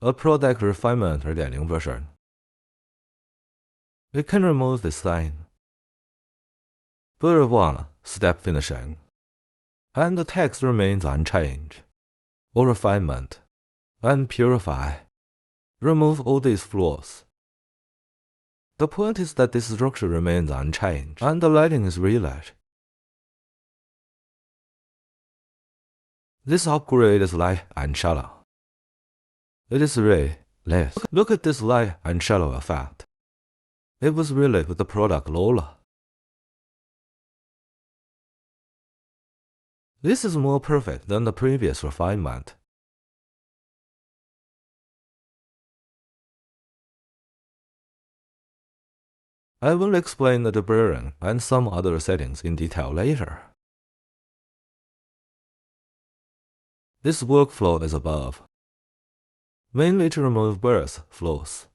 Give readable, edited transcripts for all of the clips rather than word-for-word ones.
a product refinement 2.0 version. We can remove this line. Bullet 1, step finishing. And the text remains unchanged. Or refinement. And purify. Remove all these flaws. The point is that this structure remains unchanged, and the lighting is relit. This upgrade is light and shallow. It is lit. Look at this light and shallow effect. It was relit with the product Lola. This is more perfect than the previous refinement. I will explain the deburring and some other settings in detail later. This workflow is above, mainly to remove birth flaws.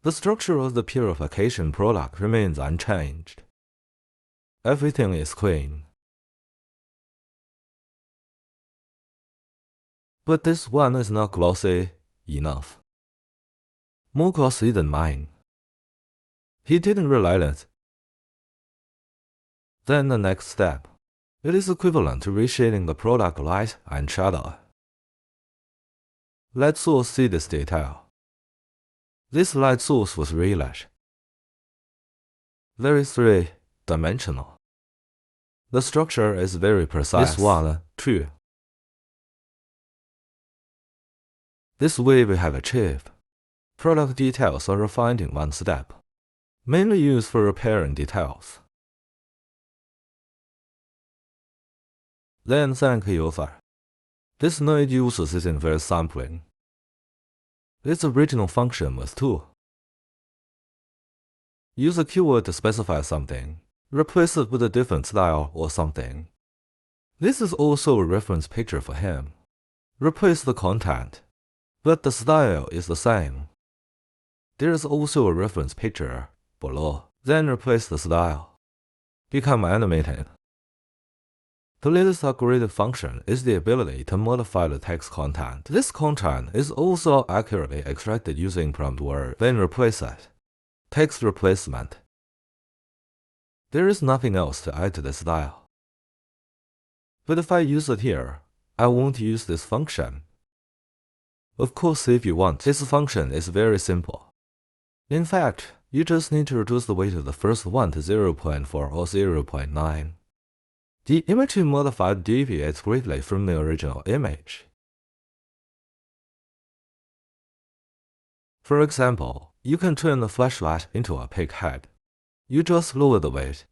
The structure of the purification product remains unchanged. Everything is clean. But this one is not glossy enough. More glossy than mine. He didn't realize it. Then the next step. It is equivalent to reshading the product light and shadow. Let's all see this detail. This light source was relit. Very three-dimensional. The structure is very precise. This one, too. This way we have achieved. Product details are refined in one step, mainly used for repairing details. Then thank user. This node uses this inverse sampling. Its original function was to use a keyword to specify something, replace it with a different style or something. This is also a reference picture for him. Replace the content, but the style is the same. There is also a reference picture below. Then replace the style. Become animated. The latest upgraded function is the ability to modify the text content. This content is also accurately extracted using prompt word, then replace it. Text replacement. There is nothing else to add to the style. But if I use it here, I won't use this function. Of course, if you want, this function is very simple. In fact, you just need to reduce the weight of the first one to 0.4 or 0.9. The image you modified deviates greatly from the original image. For example, you can turn the flashlight into a pig head. You just lower the weight.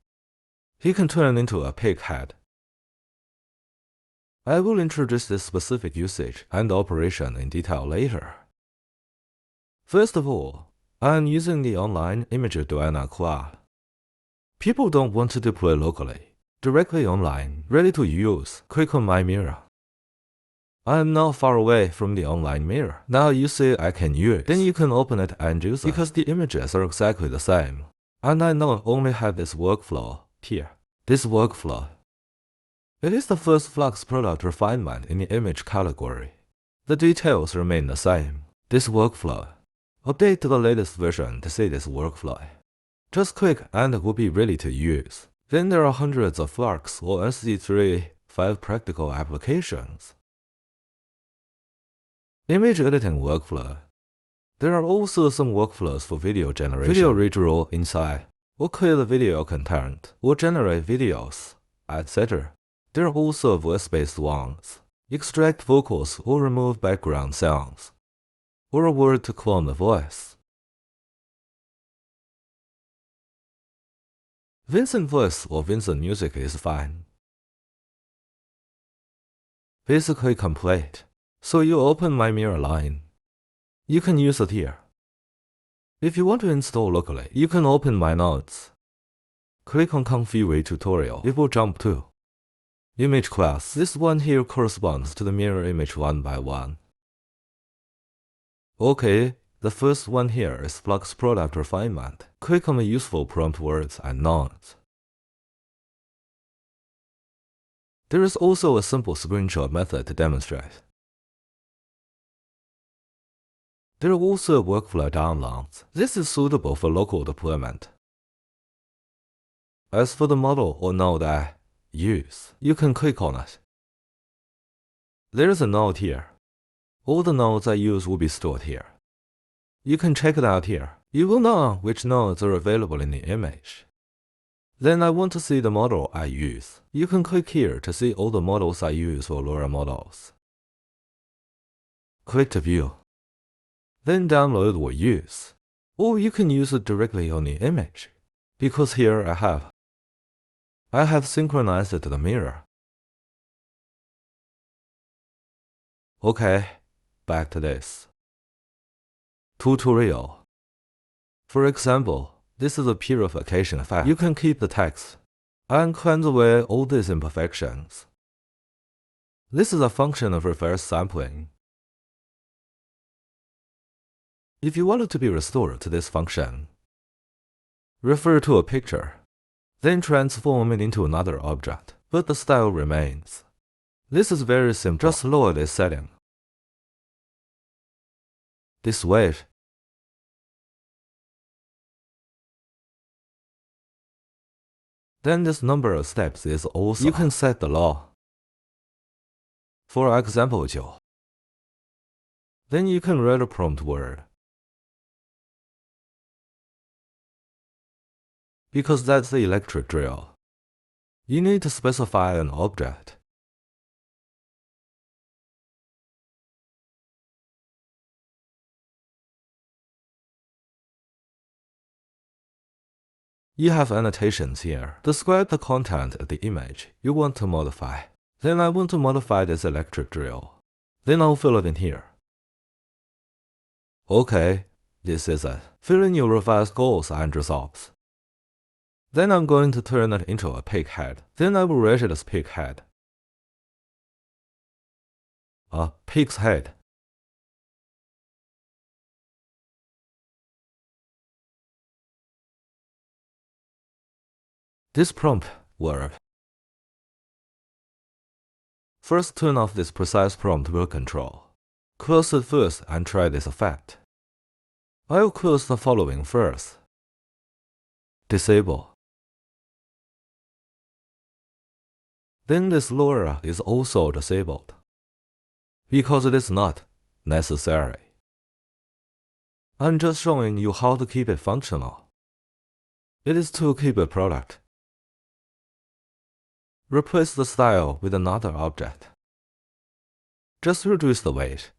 He can turn into a pig head. I will introduce this specific usage and operation in detail later. First of all, I am using the online image Duana class. People don't want to deploy locally. Directly online, ready to use, click on my mirror. I am now far away from the online mirror. Now you see I can use. Then you can open it and use it. Because the images are exactly the same. And I now only have this workflow here. This workflow. It is the first Flux product refinement in the image category. The details remain the same. This workflow. Update to the latest version to see this workflow. Just click and it will be ready to use. Then there are hundreds of Flux or SC3-5 practical applications. Image editing workflow. There are also some workflows for video generation, video redraw inside, or clear the video content, or generate videos, etc. There are also voice-based ones. Extract vocals or remove background sounds, or a word to clone the voice. Vincent voice or Vincent music is fine. Basically complete. So you open my mirror line. You can use it here. If you want to install locally, you can open my notes. Click on ComfyUI tutorial. It will jump to image class. This one here corresponds to the mirror image one by one. Okay. The first one here is Flux product refinement. Click on the useful prompt words and nouns. There is also a simple screenshot method to demonstrate. There are also workflow downloads. This is suitable for local deployment. As for the model or node I use, you can click on it. There's a node here. All the nodes I use will be stored here. You can check it out here. You will know which nodes are available in the image. Then I want to see the model I use. You can click here to see all the models I use for LoRa models. Click to view. Then download or use. Or you can use it directly on the image, because here I have synchronized it to the mirror. Okay, back to this. Tutorial. For example, this is a purification effect. You can keep the text and cleanse away all these imperfections. This is a function of reverse sampling. If you want it to be restored to this function, refer to a picture, then transform it into another object, but the style remains. This is very simple. Just lower this setting. This weight. Then this number of steps is also. You can set the law. For example, 9. Then you can write a prompt word. Because that's the electric drill, you need to specify an object. You have annotations here. Describe the content of the image you want to modify. Then I want to modify this electric drill. Then I'll fill it in here. Okay, this is it. Fill in your revised goals and results. Then I'm going to turn it into a pig head. Then I will rate it as pig head. A pig's head. This prompt work. First, turn off this precise prompt wheel control. Close it first and try this effect. I'll close the following first. Disable. Then this LoRa is also disabled, because it is not necessary. I'm just showing you how to keep it functional. It is to keep a product. Replace the style with another object. Just reduce the weight.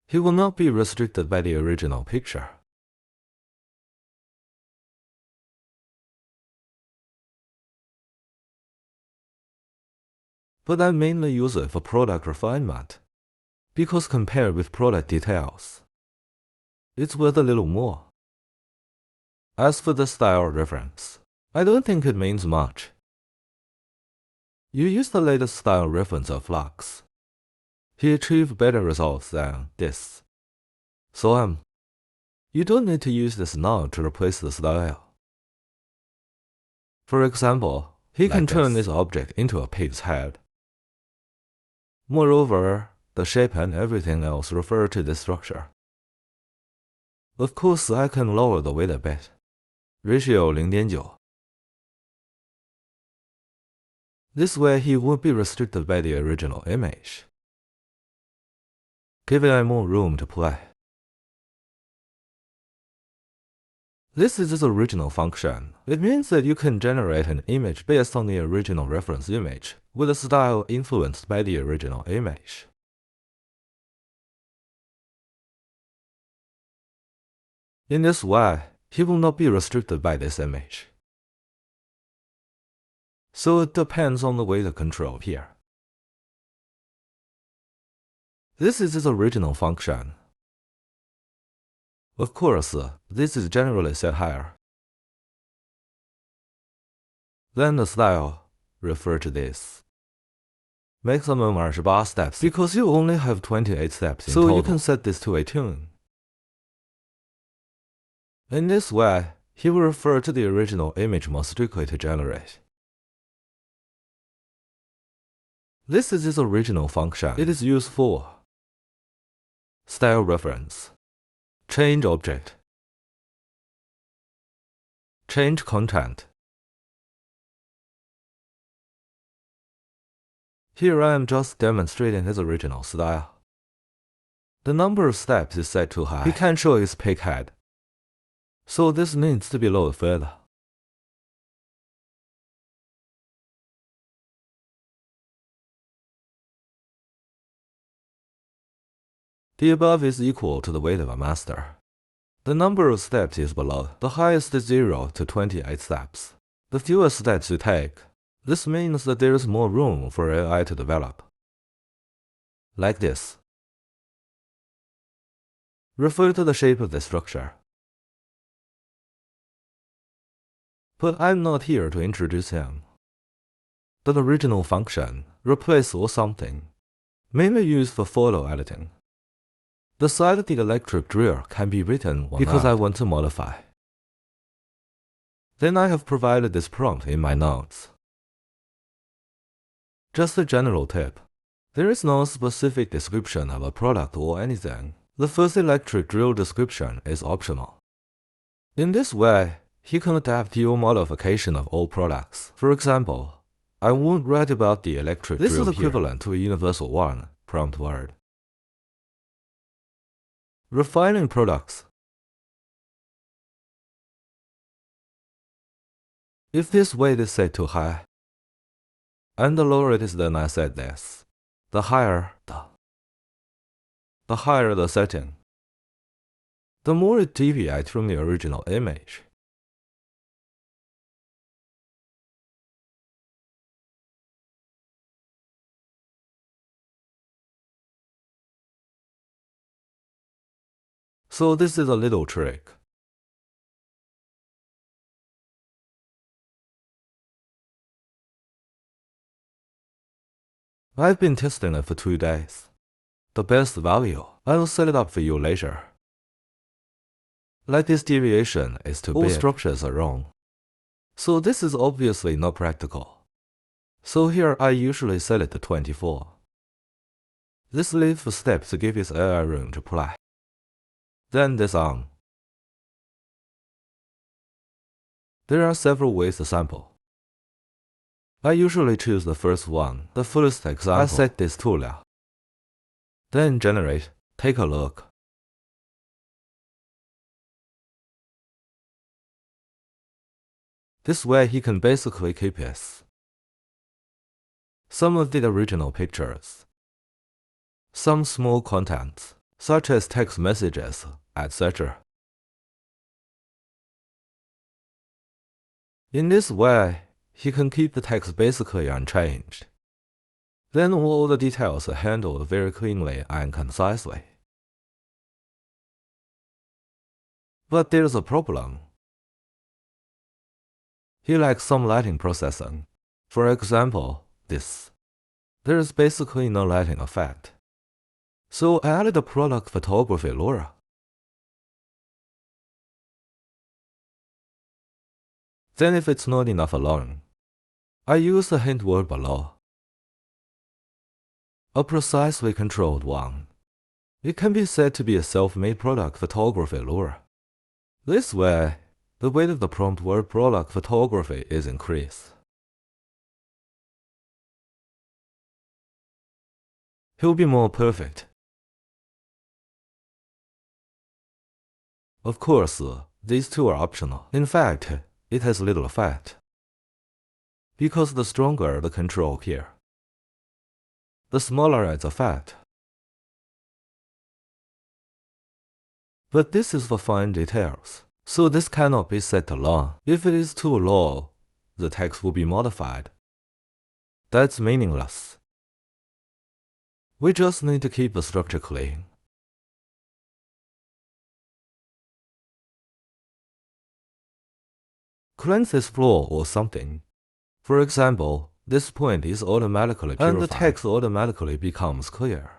He will not be restricted by the original picture. But I mainly use it for product refinement, because compared with product details, it's worth a little more. As for the style reference, I don't think it means much. You use the latest style reference of Flux. He achieved better results than this. So you don't need to use this now to replace the style. For example, he can turn this object into a pig's head. Moreover, the shape and everything else refer to this structure. Of course, I can lower the weight a bit. Ratio 0.9. This way he won't be restricted by the original image. Give it more room to play. This is its original function. It means that you can generate an image based on the original reference image, with a style influenced by the original image. In this way, he will not be restricted by this image. So it depends on the way the control here. This is its original function. Of course, this is generally set higher. Then the style, refer to this. Maximum 28 steps, because you only have 28 steps in total. So you can set this to a tune. In this way, he will refer to the original image more strictly to generate. This is its original function. It is used for style reference, change object, change content. Here I am just demonstrating his original style. The number of steps is set too high. He can't show his pig head. So this needs to be lowered further. The above is equal to the weight of a master. The number of steps is below. The highest is 0 to 28 steps. The fewer steps you take, this means that there is more room for AI to develop. Like this. Refer to the shape of the structure. But I'm not here to introduce him. The original function, replace or something, mainly used for photo editing. The side of the electric drill can be written because I want to modify. Then I have provided this prompt in my notes. Just a general tip. There is no specific description of a product or anything. The first electric drill description is optional. In this way, he can adapt your modification of all products. For example, I won't write about the electric drill here. This is equivalent to a universal one prompt word. Refining products. If this weight is set too high, and the lower it is than I said this, the higher the setting, the more it deviates from the original image. So this is a little trick. I've been testing it for 2 days. The best value, I will set it up for you later. Like this deviation is too big. All structures are wrong. So this is obviously not practical. So here I usually set it to 24. This leaves a step to give his AI room to play. Then this on. There are several ways to sample. I usually choose the first one, the fullest example. I set this to 了. Then generate, take a look. This way he can basically keep his. Some of the original pictures. Some small contents, such as text messages, etc. In this way, he can keep the text basically unchanged. Then all the details are handled very cleanly and concisely. But there's a problem. He lacks some lighting processing. For example, this. There is basically no lighting effect. So I added a product photography LoRa. Then if it's not enough alone, I use the hint word below. A precisely controlled one. It can be said to be a self-made product photography LoRa. This way, the weight of the prompt word product photography is increased. He'll be more perfect. Of course, these two are optional. In fact, it has little effect. Because the stronger the control here, the smaller its effect. But this is for fine details, so this cannot be set to low. If it is too low, the text will be modified. That's meaningless. We just need to keep the structure clean. Cleanse this floor or something. For example, this point is automatically purified, and the text automatically becomes clear.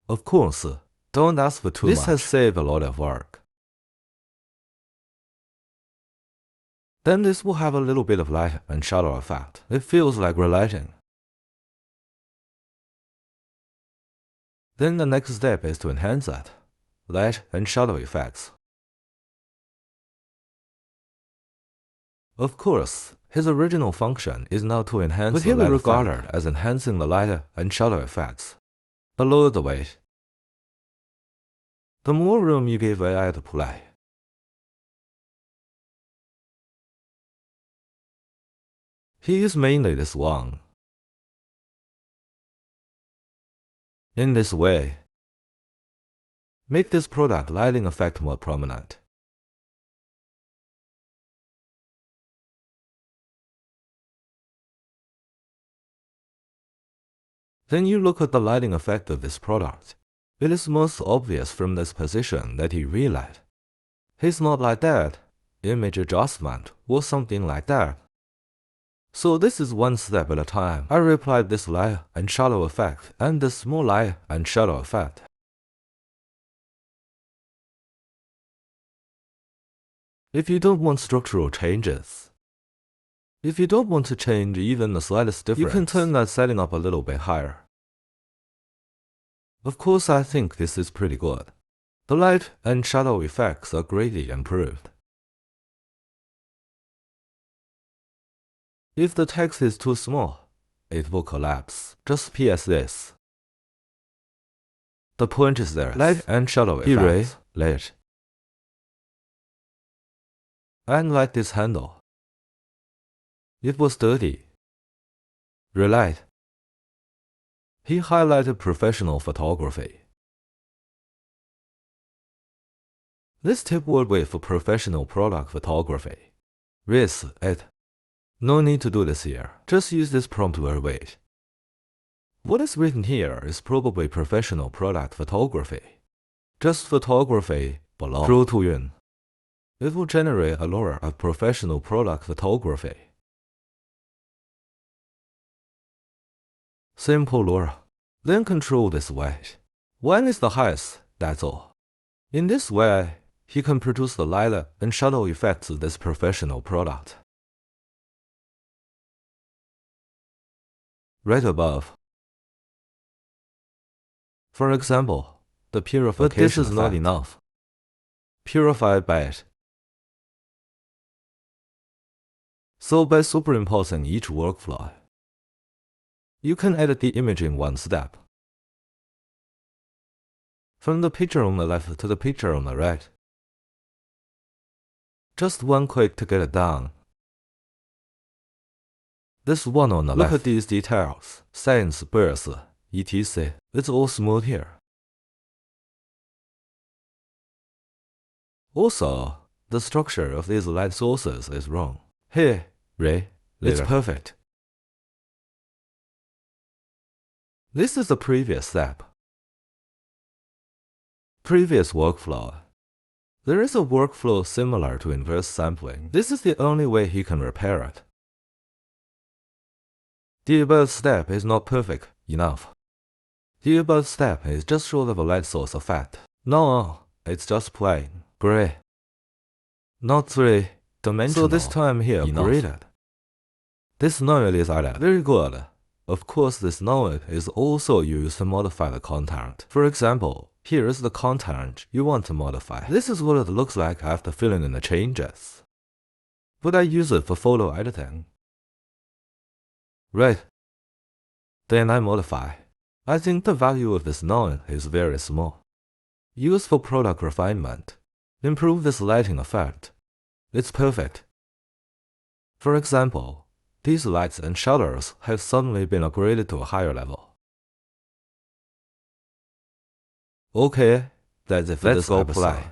Of course, don't ask for too much. This has saved a lot of work. Then this will have a little bit of light and shadow effect. It feels like relighting. Then the next step is to enhance that. light and shadow effects. Of course, his original function is not to enhance but the light regarded as enhancing the light and shadow effects. But lower the weight, the more room you give AI to play. He is mainly this one. In this way, make this product lighting effect more prominent. Then you look at the lighting effect of this product. It is most obvious from this position that he relight. He's not like that, image adjustment, or something like that. So this is one step at a time. I replied this light and shadow effect and this small light and shadow effect. If you don't want structural changes, if you don't want to change even the slightest difference, you can turn that setting up a little bit higher. Of course, I think this is pretty good. The light and shadow effects are greatly improved. If the text is too small, it will collapse. Just PS this. The point is there. Light and shadow effects. Light. And like this handle. It was dirty. Relight. He highlighted professional photography. This tip would wait for professional product photography. Risk it. No need to do this here. Just use this prompt word wait. What is written here is probably professional product photography. Just photography below. Pro to yuan. It will generate a lure of professional product photography. Simple lure. Then control this weight. Yuan is the highest, that's all. In this way, he can produce the light and shadow effects of this professional product. Right above. For example, the purification but this is not enough. Purify bad. So by superimposing each workflow, you can edit the image in one step. From the picture on the left to the picture on the right. Just one click to get it done. This one on the left. Look at these details. Science, birth, etc. It's all smooth here. Also, the structure of these light sources is wrong. Here, Ray, it's perfect. This is the previous step. Previous workflow. There is a workflow similar to inverse sampling. This is the only way he can repair it. The above step is not perfect enough. The above step is just short of a light source effect. No, it's just plain gray. Not three-dimensional. So this time here, graded. This node is added. Very good. Of course, this node is also used to modify the content. For example, here is the content you want to modify. This is what it looks like after filling in the changes. But I use it for photo editing. Right. Then I modify. I think the value of this node is very small. Use for product refinement. Improve this lighting effect. It's perfect. For example, these lights and shadows have suddenly been upgraded to a higher level. Okay, that's it for this episode.